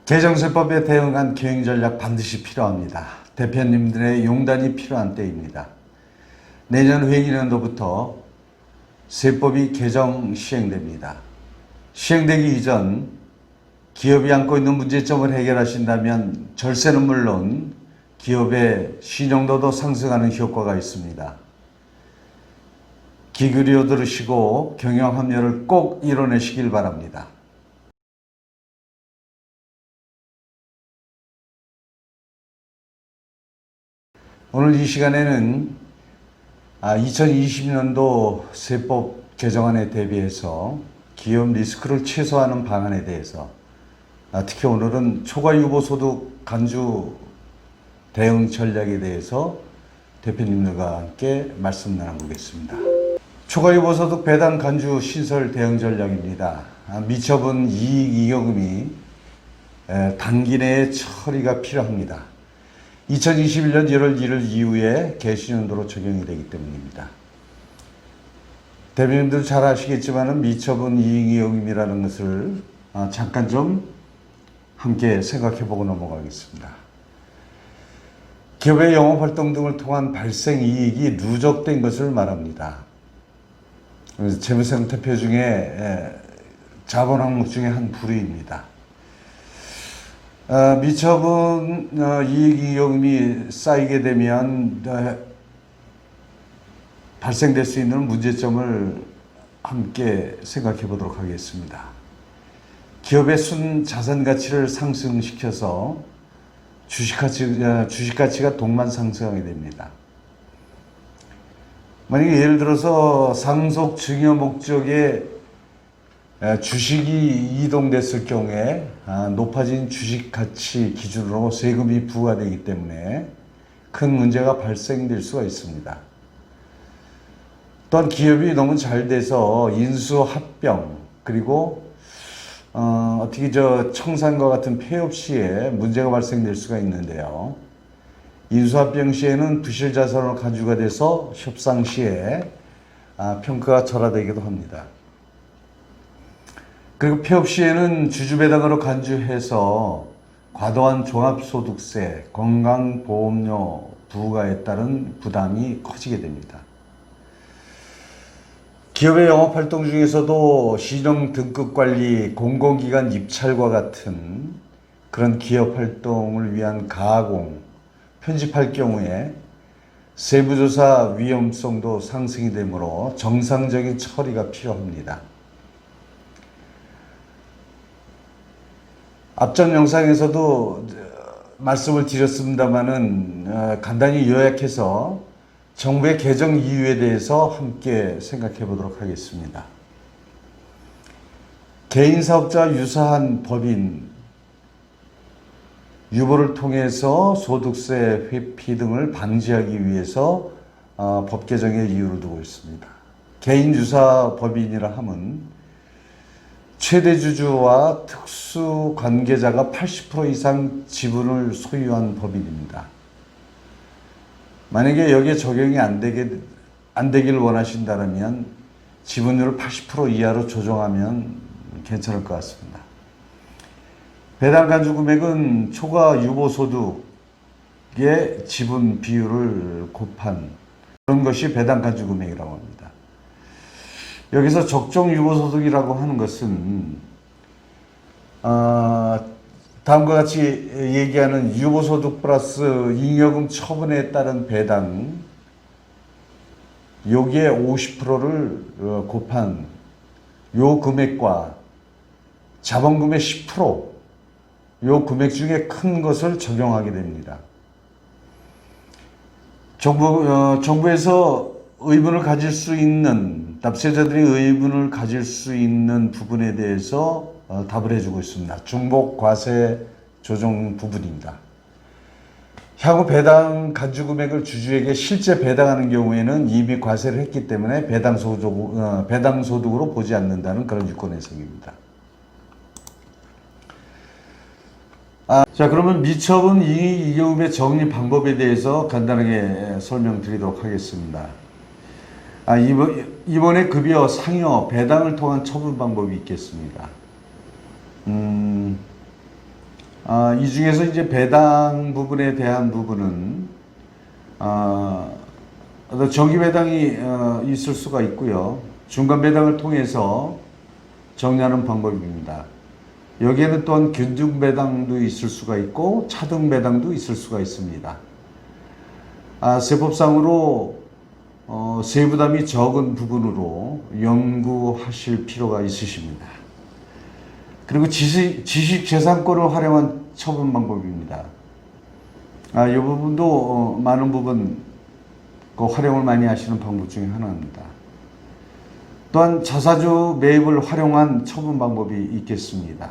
개정세법에 대응한 경영전략 반드시 필요합니다. 대표님들의 용단이 필요한 때입니다. 내년 회기년도부터 세법이 개정 시행됩니다. 시행되기 이전 기업이 안고 있는 문제점을 해결하신다면 절세는 물론 기업의 신용도도 상승하는 효과가 있습니다. 귀 기울여 들으시고 경영 합리화를 꼭 이뤄내시길 바랍니다. 오늘 이 시간에는 2020년도 세법 개정안에 대비해서 기업 리스크를 최소화하는 방안에 대해서 특히 오늘은 초과유보소득 간주 대응 전략에 대해서 대표님들과 함께 말씀 나눠보겠습니다. 초과유보소득 배당 간주 신설 대응 전략입니다. 미처분 이익 잉여금이 단기 내에 처리가 필요합니다. 2021년 1월 1일 이후에 개시년도로 적용이 되기 때문입니다. 대표님들 잘 아시겠지만 미처분 이익잉여금이라는 것을 잠깐 좀 함께 생각해 보고 넘어가겠습니다. 기업의 영업활동 등을 통한 발생이익이 누적된 것을 말합니다. 재무상태표 중에 자본 항목 중에 한 부류입니다. 미처분 이익잉여금이 쌓이게 되면 발생될 수 있는 문제점을 함께 생각해 보도록 하겠습니다. 기업의 순자산 가치를 상승시켜서 주식 가치가 동반 상승하게 됩니다. 만약에 예를 들어서 상속 증여 목적의 주식이 이동됐을 경우에 높아진 주식 가치 기준으로 세금이 부과되기 때문에 큰 문제가 발생될 수가 있습니다. 또한 기업이 너무 잘 돼서 인수합병 그리고 어떻게 청산과 같은 폐업 시에 문제가 발생될 수가 있는데요. 인수합병 시에는 부실 자산으로 간주가 돼서 협상 시에 평가가 절하되기도 합니다. 그리고 폐업 시에는 주주배당으로 간주해서 과도한 종합소득세, 건강보험료 부과에 따른 부담이 커지게 됩니다. 기업의 영업활동 중에서도 시정 등급관리, 공공기관 입찰과 같은 그런 기업활동을 위한 가공, 편집할 경우에 세무조사 위험성도 상승이 되므로 정상적인 처리가 필요합니다. 앞전 영상에서도 말씀을 드렸습니다마는 간단히 요약해서 정부의 개정 이유에 대해서 함께 생각해 보도록 하겠습니다. 개인사업자와 유사한 법인, 유보를 통해서 소득세 회피 등을 방지하기 위해서 법 개정의 이유를 두고 있습니다. 개인 유사 법인이라 함은 최대 주주와 특수 관계자가 80% 이상 지분을 소유한 법인입니다. 만약에 여기에 적용이 안 되길 원하신다면 지분율을 80% 이하로 조정하면 괜찮을 것 같습니다. 배당 간주 금액은 초과 유보소득의 지분 비율을 곱한 그런 것이 배당 간주 금액이라고 합니다. 여기서 적정 유보소득이라고 하는 것은 다음과 같이 얘기하는 유보소득 플러스 잉여금 처분에 따른 배당 여기에 50%를 곱한 요 금액과 자본금의 10%, 요 금액 중에 큰 것을 적용하게 됩니다. 정부에서 의문을 가질 수 있는, 납세자들이 의문을 가질 수 있는 부분에 대해서 답을 해주고 있습니다. 중복 과세 조정 부분입니다. 향후 배당 간주 금액을 주주에게 실제 배당하는 경우에는 이미 과세를 했기 때문에 배당 소득으로 보지 않는다는 그런 유권 해석입니다. 자, 그러면 미처분 이익잉여금의 정리 방법에 대해서 간단하게 설명드리도록 하겠습니다. 이번에 급여 상여 배당을 통한 처분 방법이 있겠습니다. 이 중에서 이제 배당 부분에 대한 부분은 어떤 정기 배당이 있을 수가 있고요. 중간 배당을 통해서 정리하는 방법입니다. 여기에는 또한 균등 배당도 있을 수가 있고 차등 배당도 있을 수가 있습니다. 세법상으로 세부담이 적은 부분으로 연구하실 필요가 있으십니다. 그리고 지식재산권을 활용한 처분 방법입니다. 이 부분도 많은 부분 활용을 많이 하시는 방법 중에 하나입니다. 또한 자사주 매입을 활용한 처분 방법이 있겠습니다.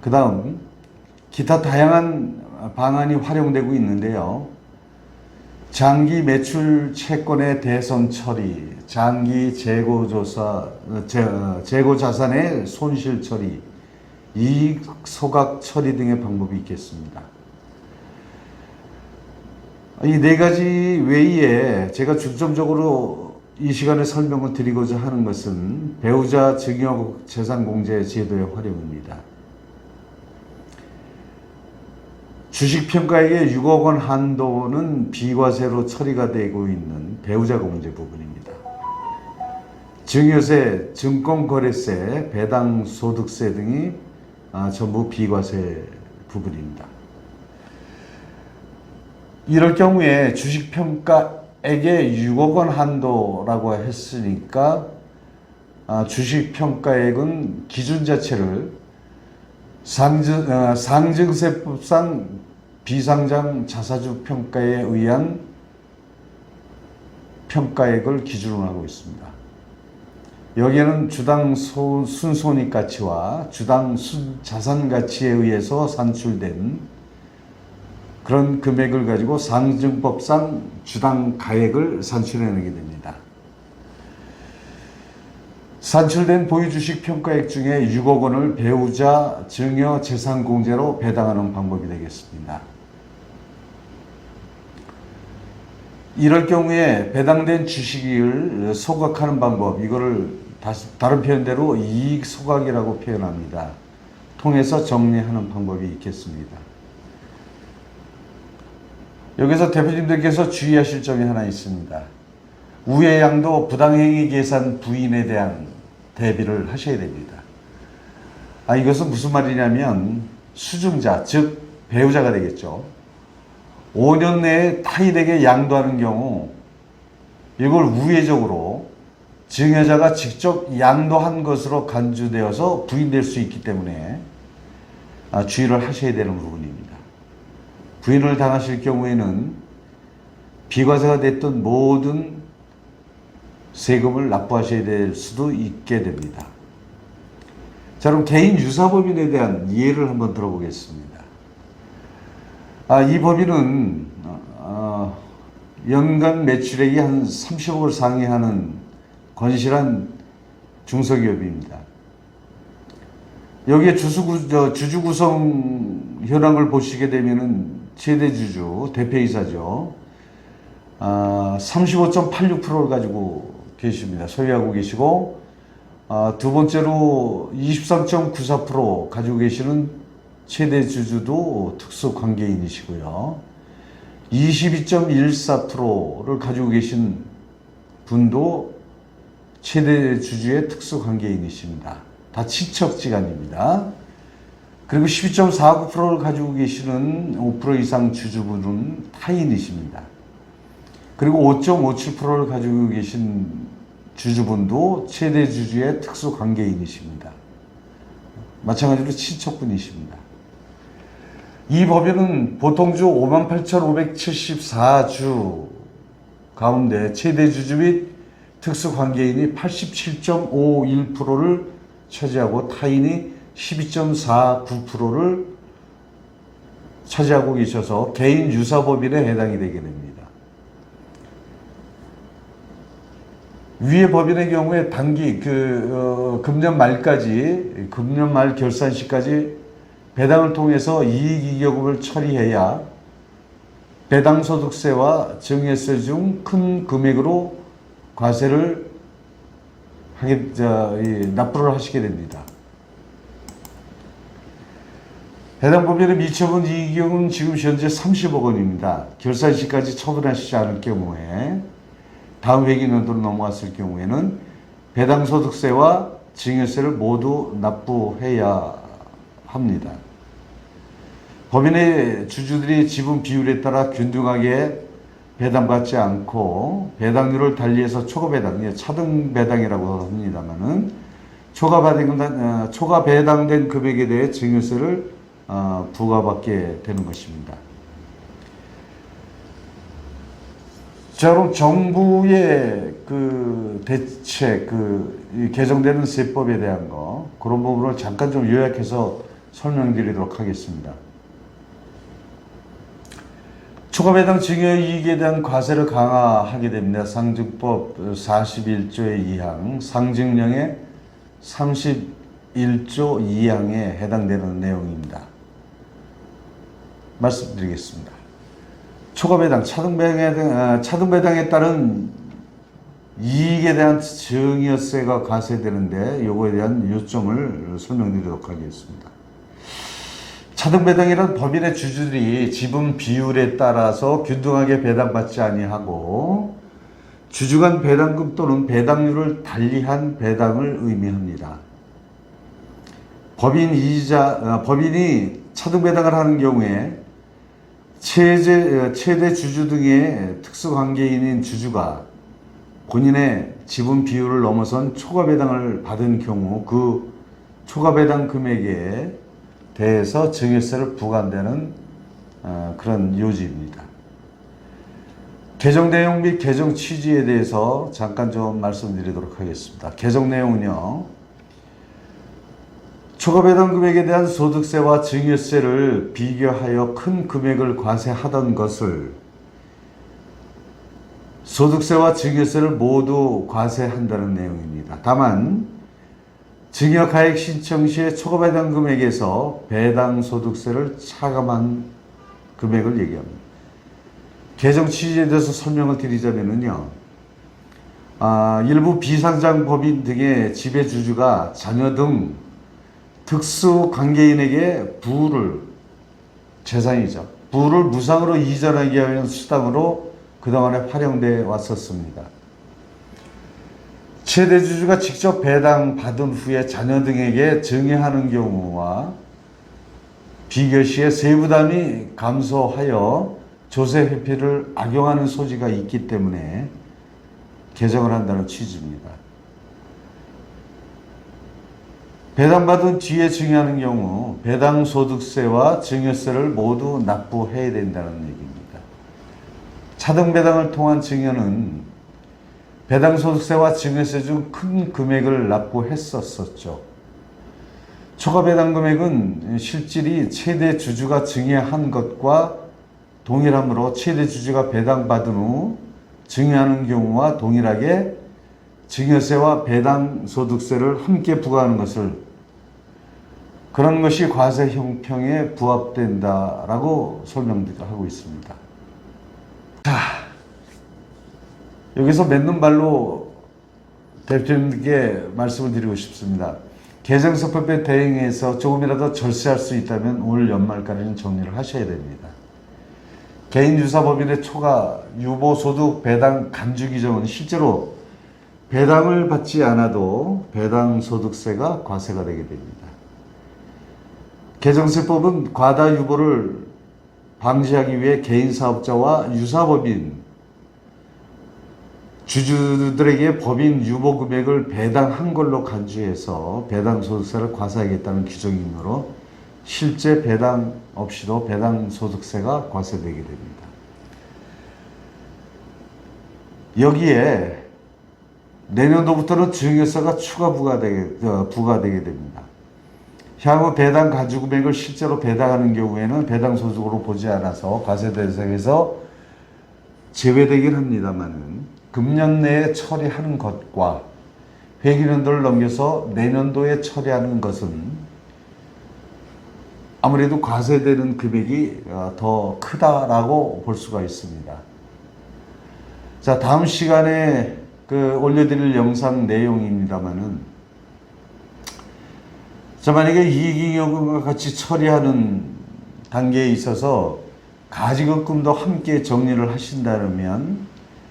그 다음 기타 다양한 방안이 활용되고 있는데요. 장기 매출 채권의 대선 처리, 장기 재고 자산의 손실 처리, 이익 소각 처리 등의 방법이 있겠습니다. 이 네 가지 외에 제가 중점적으로 이 시간에 설명을 드리고자 하는 것은 배우자 증여 재산공제 제도의 활용입니다. 주식평가액의 6억 원 한도는 비과세로 처리가 되고 있는 배우자 공제 부분입니다. 증여세, 증권거래세, 배당소득세 등이 전부 비과세 부분입니다. 이럴 경우에 주식평가액의 6억 원 한도라고 했으니까 주식평가액은 기준 자체를 상증세법상 비상장 자사주 평가에 의한 평가액을 기준으로 하고 있습니다. 여기에는 주당 순손익가치와 주당 자산가치에 의해서 산출된 그런 금액을 가지고 상증법상 주당 가액을 산출해내게 됩니다. 산출된 보유주식 평가액 중에 6억 원을 배우자 증여 재산공제로 배당하는 방법이 되겠습니다. 이럴 경우에 배당된 주식을 소각하는 방법, 이거를 다른 표현대로 이익 소각이라고 표현합니다. 통해서 정리하는 방법이 있겠습니다. 여기서 대표님들께서 주의하실 점이 하나 있습니다. 우회양도 부당행위 계산 부인에 대한 대비를 하셔야 됩니다. 이것은 무슨 말이냐면 수증자, 즉 배우자가 되겠죠. 5년 내에 타인에게 양도하는 경우 이걸 우회적으로 증여자가 직접 양도한 것으로 간주되어서 부인될 수 있기 때문에 주의를 하셔야 되는 부분입니다. 부인을 당하실 경우에는 비과세가 됐던 모든 세금을 납부하셔야 될 수도 있게 됩니다. 자, 그럼 개인 유사법인에 대한 예를 한번 들어보겠습니다. 이 법인은 연간 매출액이 한 30억을 상회하는 건실한 중소기업입니다. 여기에 주주 구성 현황을 보시게 되면은 최대 주주, 대표이사죠. 35.86%를 가지고 계십니다. 소유하고 계시고, 두 번째로 23.94% 가지고 계시는 최대 주주도 특수관계인이시고요. 22.14%를 가지고 계신 분도 최대 주주의 특수관계인이십니다. 다 친척지간입니다. 그리고 12.49%를 가지고 계시는 5% 이상 주주분은 타인이십니다. 그리고 5.57%를 가지고 계신 주주분도 최대 주주의 특수관계인이십니다. 마찬가지로 친척분이십니다. 이 법인은 보통주 58,574주 가운데 최대 주주 및 특수관계인이 87.51%를 차지하고 타인이 12.49%를 차지하고 계셔서 개인 유사법인에 해당이 되게 됩니다. 위의 법인의 경우에 단기 금년 말 결산시까지 배당을 통해서 이익이익여금을 처리해야 배당소득세와 증여세 중 큰 금액으로 과세를 납부를 하시게 됩니다. 해당 법인의 미처분 이익은 지금 현재 30억 원입니다. 결산 시까지 처분하시지 않을 경우에 다음 회계연도로 넘어갔을 경우에는 배당 소득세와 증여세를 모두 납부해야 합니다. 법인의 주주들이 지분 비율에 따라 균등하게 배당받지 않고 배당률을 달리해서 초과배당, 차등배당이라고 합니다만은 초과 배당된 금액에 대해 증여세를 부과받게 되는 것입니다. 자, 그럼 정부의 그 대책, 개정되는 세법에 대한 그런 부분을 잠깐 좀 요약해서 설명드리도록 하겠습니다. 초과배당 증여이익에 대한 과세를 강화하게 됩니다. 상증법 41조의 2항, 상증령의 31조 2항에 해당되는 내용입니다. 말씀드리겠습니다. 초과배당, 차등배당에 따른 이익에 대한 증여세가 과세되는데 요거에 대한 요점을 설명드리도록 하겠습니다. 차등배당이란 법인의 주주들이 지분 비율에 따라서 균등하게 배당받지 아니하고 주주간 배당금 또는 배당률을 달리한 배당을 의미합니다. 법인이 차등배당을 하는 경우에 최대 주주 등의 특수관계인인 주주가 본인의 지분 비율을 넘어선 초과배당을 받은 경우 그 초과배당 금액에 대해서 증여세를 부과한다는 그런 요지입니다. 개정 내용 및 개정 취지에 대해서 잠깐 좀 말씀드리도록 하겠습니다. 개정 내용은요, 초과배당 금액에 대한 소득세와 증여세를 비교하여 큰 금액을 과세하던 것을 소득세와 증여세를 모두 과세한다는 내용입니다. 다만 증여가액 신청 시에 초과배당 금액에서 배당 소득세를 차감한 금액을 얘기합니다. 개정 취지에 대해서 설명을 드리자면요, 일부 비상장 법인 등의 지배주주가 자녀 등 특수관계인에게 재산이죠. 부를 무상으로 이전하기 위한 수단으로 그동안에 활용되어 왔었습니다. 최대 주주가 직접 배당받은 후에 자녀 등에게 증여하는 경우와 비교 시에 세부담이 감소하여 조세 회피를 악용하는 소지가 있기 때문에 개정을 한다는 취지입니다. 배당받은 뒤에 증여하는 경우 배당 소득세와 증여세를 모두 납부해야 된다는 얘기입니다. 차등배당을 통한 증여는 배당 소득세와 증여세 중 큰 금액을 납부했었죠. 초과배당 금액은 실질이 최대 주주가 증여한 것과 동일하므로 최대 주주가 배당받은 후 증여하는 경우와 동일하게 증여세와 배당 소득세를 함께 부과하는 그런 것이 과세 형평에 부합된다라고 설명하고 있습니다. 자, 여기서 맺는 발로 대표님께 말씀을 드리고 싶습니다. 개정세법에 대응해서 조금이라도 절세할 수 있다면 올 연말까지는 정리를 하셔야 됩니다. 개인유사법인의 초과 유보소득 배당 간주 규정은 실제로 배당을 받지 않아도 배당 소득세가 과세가 되게 됩니다. 개정세법은 과다 유보를 방지하기 위해 개인사업자와 유사법인 주주들에게 법인 유보 금액을 배당한 걸로 간주해서 배당 소득세를 과세하겠다는 규정이므로 실제 배당 없이도 배당 소득세가 과세되게 됩니다. 여기에 내년도부터는 증여세가 추가 부과되게 됩니다. 향후 배당 가주 금액을 실제로 배당하는 경우에는 배당 소득으로 보지 않아서 과세 대상에서 제외되긴 합니다만은 금년 내에 처리하는 것과 회계연도를 넘겨서 내년도에 처리하는 것은 아무래도 과세되는 금액이 더 크다라고 볼 수가 있습니다. 자, 다음 시간에 올려드릴 영상 내용입니다만은 자, 만약에 이익잉여금과 같이 처리하는 단계에 있어서 가지급금도 함께 정리를 하신다면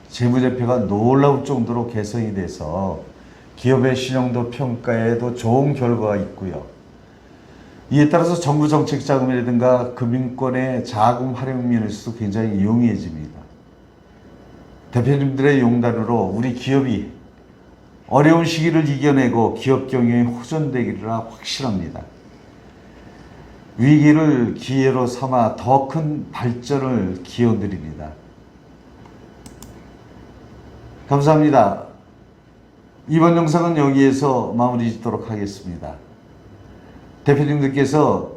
재무제표가 놀라울 정도로 개선이 돼서 기업의 신용도 평가에도 좋은 결과가 있고요. 이에 따라서 정부 정책 자금이라든가 금융권의 자금 활용 면에서도 굉장히 용이해집니다. 대표님들의 용단으로 우리 기업이 어려운 시기를 이겨내고 기업 경영이 호전되기라 확신합니다. 위기를 기회로 삼아 더 큰 발전을 기원드립니다. 감사합니다. 이번 영상은 여기에서 마무리 짓도록 하겠습니다. 대표님들께서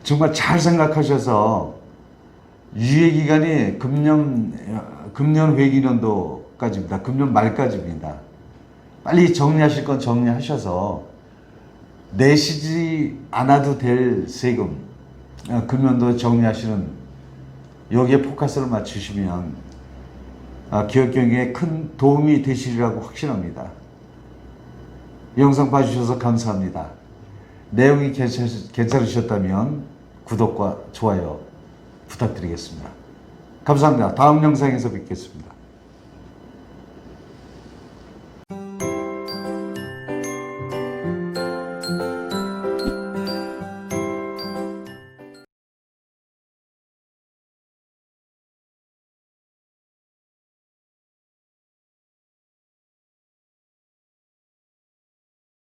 정말 잘 생각하셔서 유예기간이 금년 회기년도까지입니다. 금년 말까지입니다. 빨리 정리하실 건 정리하셔서 내시지 않아도 될 세금, 금년도 정리하시는 여기에 포커스를 맞추시면 기업 경영에 큰 도움이 되시리라고 확신합니다. 영상 봐주셔서 감사합니다. 내용이 괜찮으셨다면 구독과 좋아요 부탁드리겠습니다. 감사합니다. 다음 영상에서 뵙겠습니다.